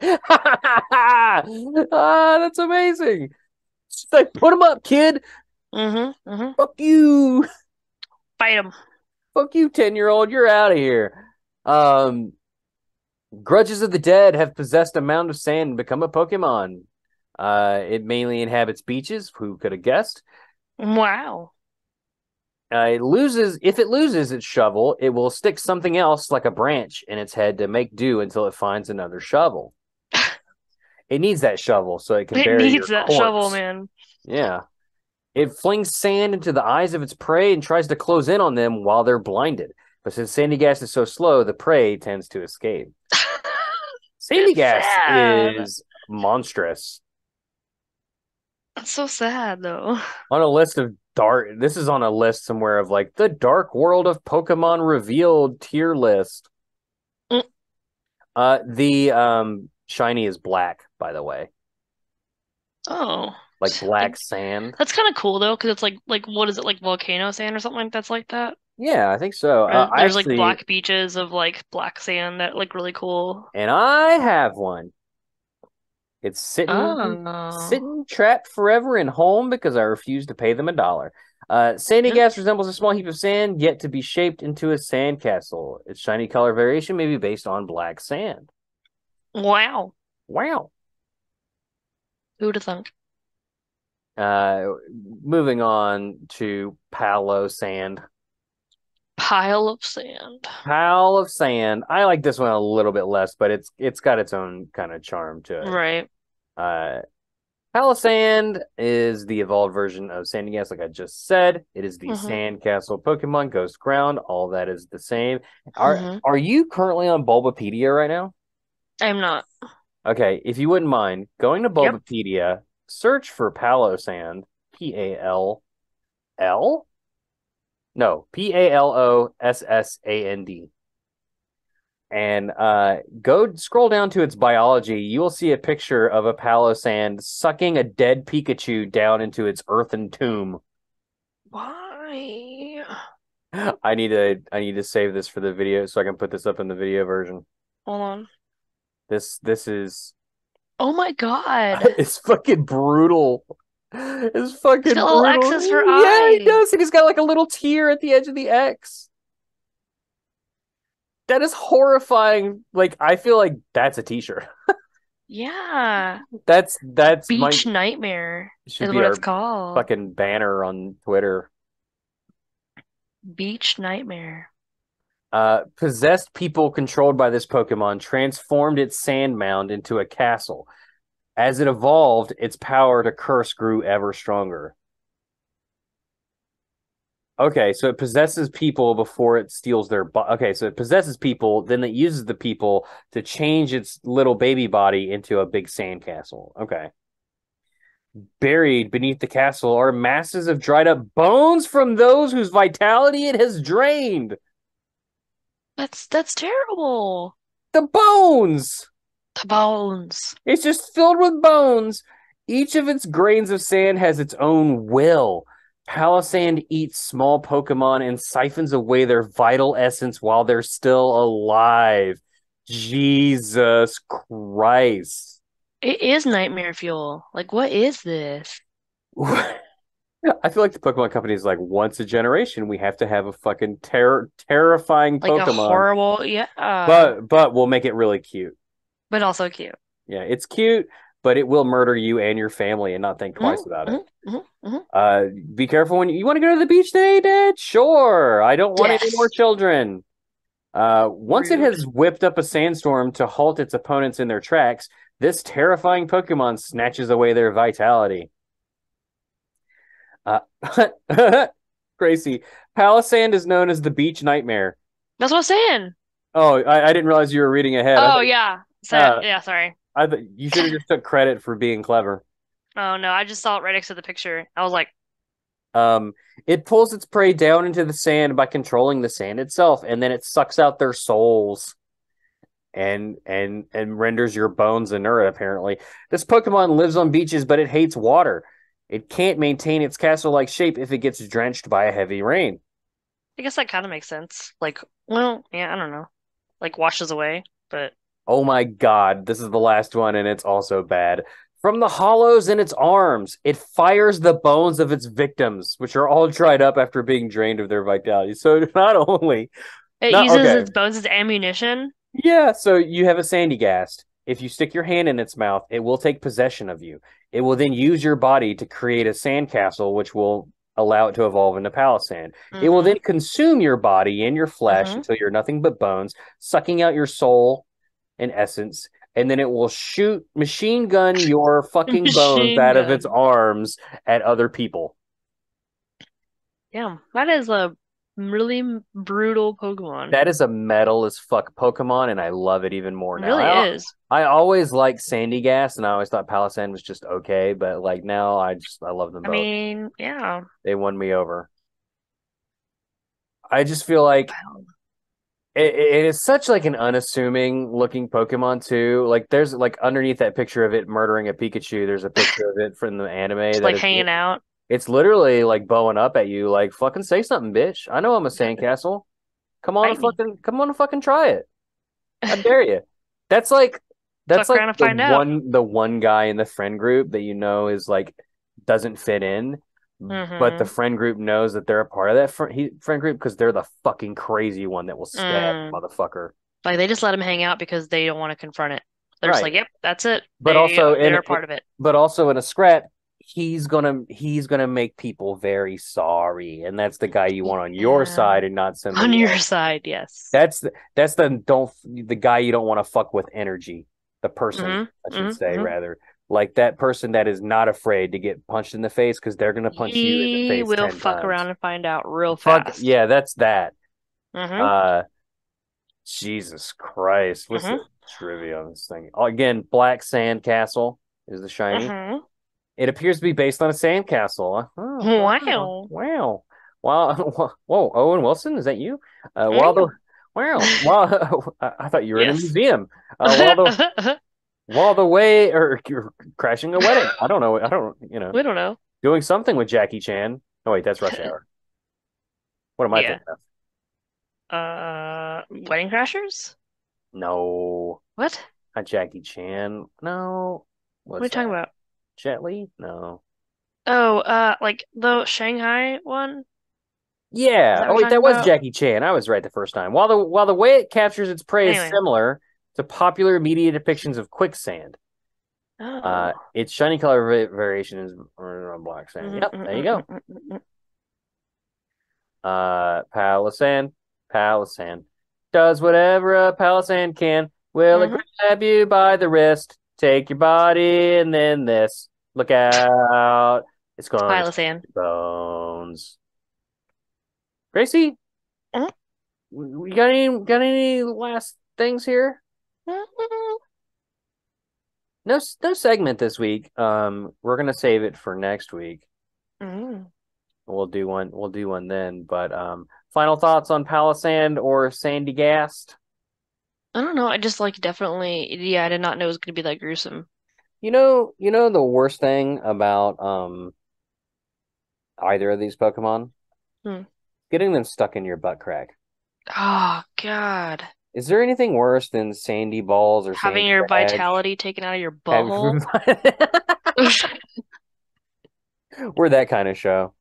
That's amazing. She's like, put him up, kid. Fuck you. Fight him. Fuck you, 10-year-old. You're out of here. Grudges of the Dead have possessed a mound of sand and become a Pokemon. It mainly inhabits beaches. Who could have guessed? Wow. If it loses its shovel, it will stick something else like a branch in its head to make do until it finds another shovel. It needs that shovel so it can It bury needs your that corpse. shovel, man. Yeah. It flings sand into the eyes of its prey and tries to close in on them while they're blinded. But since Sandygast is so slow, the prey tends to escape. Sandygast is monstrous. That's so sad, though. On a list of this is on a list somewhere of like the Dark World of Pokemon revealed tier list. The shiny is black, by the way. Oh. Like black sand. That's kind of cool though, because it's like what is it, like volcano sand or something that's like that? Yeah, I think so. There's like black beaches of like black sand that look really cool. And I have one. It's sitting trapped forever in home because I refuse to pay them $1. Sandygast resembles a small heap of sand yet to be shaped into a sandcastle. Its shiny color variation may be based on black sand. Wow. Who'd have thunk? Moving on to Pallosand'n. Pile of sand. Pile of sand. I like this one a little bit less, but it's got its own kind of charm to it. Right. Pallosand'n is the evolved version of Sandygast, like I just said. It is the Sandcastle Pokemon, Ghost Ground. All that is the same. Are you currently on Bulbapedia right now? I'm not. Okay, if you wouldn't mind going to Bulbapedia, search for Pallosand'n, Pallosand. No, Pallosand. And go scroll down to its biology. You will see a picture of a Pallosand sucking a dead Pikachu down into its earthen tomb. Why? I need to save this for the video so I can put this up in the video version. Hold on. This is. Oh my god! It's fucking brutal. It's fucking He's got brutal. little X's for Yeah, eyes. he does. And he's got like a little tear at the edge of the X. That is horrifying. Like, I feel like that's a t-shirt. Yeah. That's Beach Nightmare is what it's called. Fucking banner on Twitter. Beach Nightmare. Possessed people controlled by this Pokemon transformed its sand mound into a castle. As it evolved, its power to curse grew ever stronger. Okay, so it possesses people before it steals their okay, so it possesses people, then it uses the people to change its little baby body into a big sandcastle. Okay. Buried beneath the castle are masses of dried up bones from those whose vitality it has drained. That's terrible. The bones! The bones. It's just filled with bones. Each of its grains of sand has its own will. Pallosand eats small Pokemon and siphons away their vital essence while they're still alive. Jesus Christ. It is nightmare fuel. Like, what is this? I feel like the Pokemon company is like, once a generation, we have to have a fucking terrifying like Pokemon. A horrible, yeah. But we'll make it really cute. But also cute. Yeah, it's cute, but it will murder you and your family and not think twice about it. Be careful when you want to go to the beach today, Dad? Sure. I don't want any more children. Once it has whipped up a sandstorm to halt its opponents in their tracks, this terrifying Pokemon snatches away their vitality. Gracie, Pallosand is known as the beach nightmare. That's what I'm saying. Oh, I didn't realize you were reading ahead. Oh, yeah. Yeah, sorry. You should have just took credit for being clever. Oh, no, I just saw it right next to the picture. I was like... It pulls its prey down into the sand by controlling the sand itself, and then it sucks out their souls and renders your bones inert, apparently. This Pokemon lives on beaches, but it hates water. It can't maintain its castle-like shape if it gets drenched by a heavy rain. I guess that kind of makes sense. Like, well, yeah, I don't know. Like washes away, but Oh my God, this is the last one, and it's also bad. From the hollows in its arms, it fires the bones of its victims, which are all dried up after being drained of their vitality. So not only, it not uses okay, its bones as ammunition. yeah. So you have a sandy ghast. If you stick your hand in its mouth, it will take possession of you. It will then use your body to create a sandcastle, which will allow it to evolve into Palossand. It will then consume your body and your flesh Mm-hmm. until you're nothing but bones, sucking out your soul in essence, and then it will shoot machine gun your fucking bones Machine out of its gun. arms at other people. Yeah, that is a really brutal Pokemon. That is a metal as fuck Pokemon, and I love it even more It now. really is. I always liked Sandygast, and I always thought Palossand was just okay, but like now I love them I both. mean, yeah. They won me over. I just feel like it is such like an unassuming looking Pokemon too. Like there's like underneath that picture of it murdering a Pikachu, there's a picture of it from the anime Just that like is hanging out. it's literally like bowing up at you, like fucking say something, bitch. I know I'm a sandcastle. Fight me. Come on and fucking try it. I dare you. That's like that's Fuck like around and find out. the one guy in the friend group that you know is like doesn't fit in, but the Mm-hmm. friend group knows that they're a part of that friend group because they're the fucking crazy one that will stab the Mm. motherfucker. Like they just let him hang out because they don't want to confront it. They're just like, Right. yep, that's it. But also They're a part of it. in a scrap, he's gonna make people very sorry, and that's the guy you want on your Yeah. side and not On somebody your else. side, yes. That's the guy you don't want to fuck with energy. The person, Mm-hmm. I should Mm-hmm. say, Mm-hmm. rather. Like that person that is not afraid to get punched in the face because they're gonna punch you in the He face will 10 fuck times. around and find out real Fuck fast. yeah, that's that. Mm-hmm. Uh Jesus Christ. What's Mm-hmm. the trivia on this thing? Oh, again, Black Sand Castle is the shiny. Mm-hmm. It appears to be based on a sandcastle. Oh, wow. Wow. Wow. Wow. Whoa, Owen Wilson, is that you? While the Wow. wow, while I thought you were in a Yes. museum. While the way or you're crashing a wedding. I don't know. I don't, We don't know. doing something with Jackie Chan. Oh wait, that's Rush Hour. What am I Yeah. thinking of? Wedding Crashers? No, What? not Jackie Chan. No. What are you What's talking that? about? Jet Li? No. Oh, like the Shanghai one? Is Yeah. that Oh what wait, you're talking that was about? Jackie Chan. I was right the first time. While the way it captures its prey is Anyway. similar to popular media depictions of quicksand, Oh. its shiny color variation is black sand. Yep, there you go. Palossand, Palossand does whatever a Palossand can. Will it grab you by the wrist, take your body, and then this? Look out! It's going to Pallosand'n. bones. Gracie, Mhm. we got any last things here? No, no segment this week. We're gonna save it for next week. Mm. We'll do one. We'll do one then. But final thoughts on Palossand or Sandygast? I don't know. I just like definitely, yeah, I did not know it was gonna be that gruesome. You know the worst thing about either of these Pokemon? Hmm. Getting them stuck in your butt crack. Oh God. Is there anything worse than sandy balls or Having sandy your badge? vitality taken out of your butthole. We're that kind of show.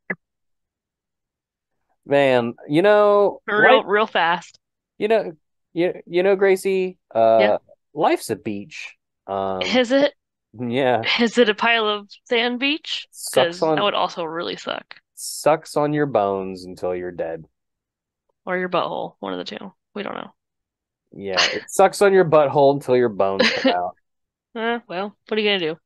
Man, you know, Real fast. you know, you know, Gracie, Yeah. life's a beach. Is it? Yeah, Is it a pile of sand beach? sucks Because that on would also really suck. sucks on your bones until you're dead. Or your butthole. One of the two. We don't know. Yeah, it sucks on your butthole until your bones come out. Well, what are you gonna do?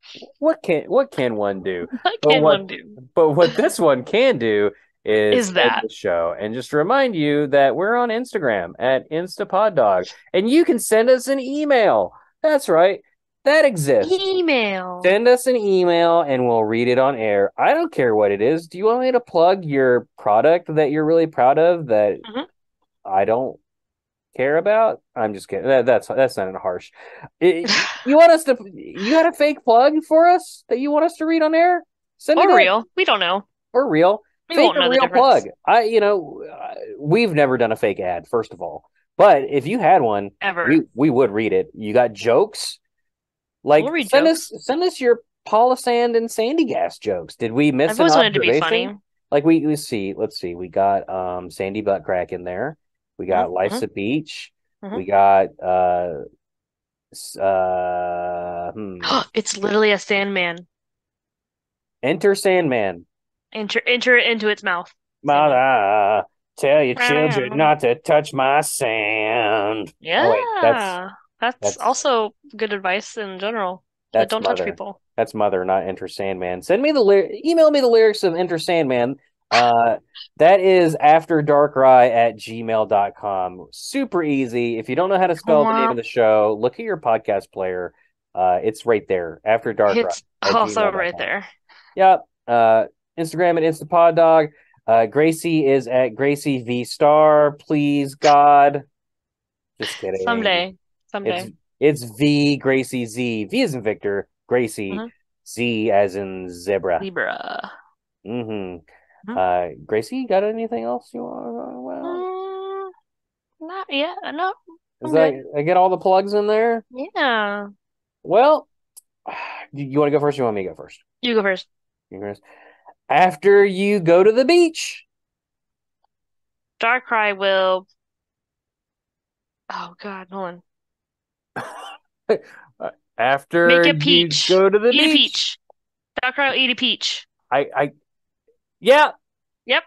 What can one do? What But can one do? what this one can do is Is end that? the show and just remind you that we're on Instagram at InstaPodDog, and you can send us an email. That's right, that exists. Email. Send us an email and we'll read it on air. I don't care what it is. Do you want me to plug your product that you're really proud of that Mhm. I don't care about? I'm just kidding. That's not harsh. You want us to? You got a fake plug for us that you want us to read on air? Send it Or in. real. We don't know. Or real. We Fake won't or know the real difference. plug. We've never done a fake ad, first of all. But if you had one, Ever. we would read it. You got jokes? Like We'll read send jokes. us your Pallosand'n Sandy Gas jokes. Did we miss I've an always wanted to be observation? funny. Like let's see. We got Sandy Butt Crack in there. We got Life's a Beach. Mhm. We got It's literally a Sandman. Enter Sandman. Enter it into its mouth. Sandman. Mother, tell your children not to touch my sand. Oh wait, Yeah. That's that's also good advice in general. Like, that's don't touch Mother. people. That's Mother, not Enter Sandman. Send me email me the lyrics of Enter Sandman. That is after DARKRAI at gmail.com. Super easy. If you don't know how to spell the name of the show, look at your podcast player. It's right there. After DARKRAI It's at also gmail.com. right there. Yep. Instagram at InstaPodDog. Gracie is at Gracie V Star. Please, God. Just kidding. Someday. It's V Gracie Z. V as in Victor. Gracie Z as in zebra. Libra. Gracie, got anything else you want? Not yet. No. I get all the plugs in there? Yeah. Well, you want to go first or you want me to go first? You go first. You go first. After you go to the beach. DARKRAI will. Oh God, hold on. After Make a you peach. go to the Eat a beach. peach. DARKRAI will eat a peach. Yeah. Yep.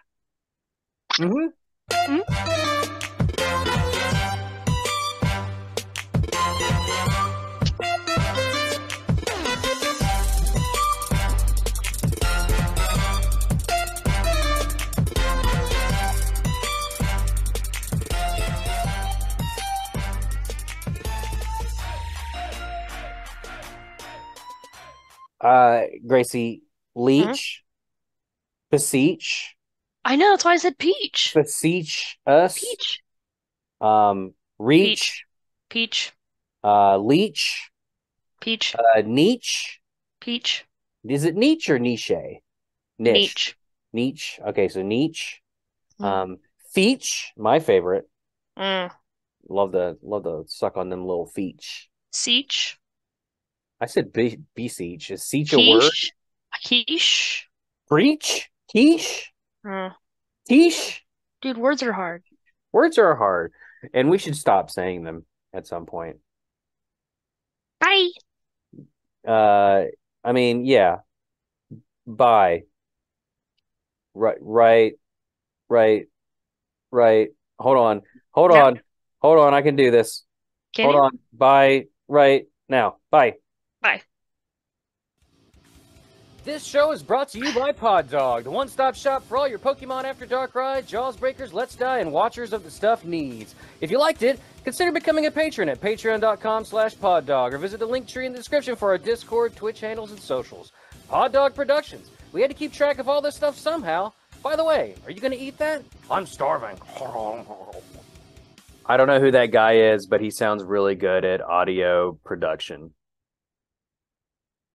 Gracie, leech, beseech. I know, that's why I said peach. Beseech us. Peach. Reach. Peach. Leech. Peach. Niche. Peach. Is it niche or niche? Niche. Niche. Okay, so niche. Feech, my favorite. Love to suck on them little feech. Seach. I said beseech. Is seech a word? Quiche. Breach? Quiche? Quiche? Dude, words are hard. Words are hard, and we should stop saying them at some point. Bye. I mean, yeah. Bye. Right. Hold on. I can do this. Hold on. Bye. Right now. Bye. Bye. This show is brought to you by Pod Dog, the one-stop shop for all your Pokemon After Dark Ride, Jaws Breakers, Let's Die, and Watchers of the Stuff needs. If you liked it, consider becoming a patron at patreon.com/poddog or visit the link tree in the description for our Discord, Twitch handles, and socials. Pod Dog Productions. We had to keep track of all this stuff somehow. By the way, are you going to eat that? I'm starving. I don't know who that guy is, but he sounds really good at audio production.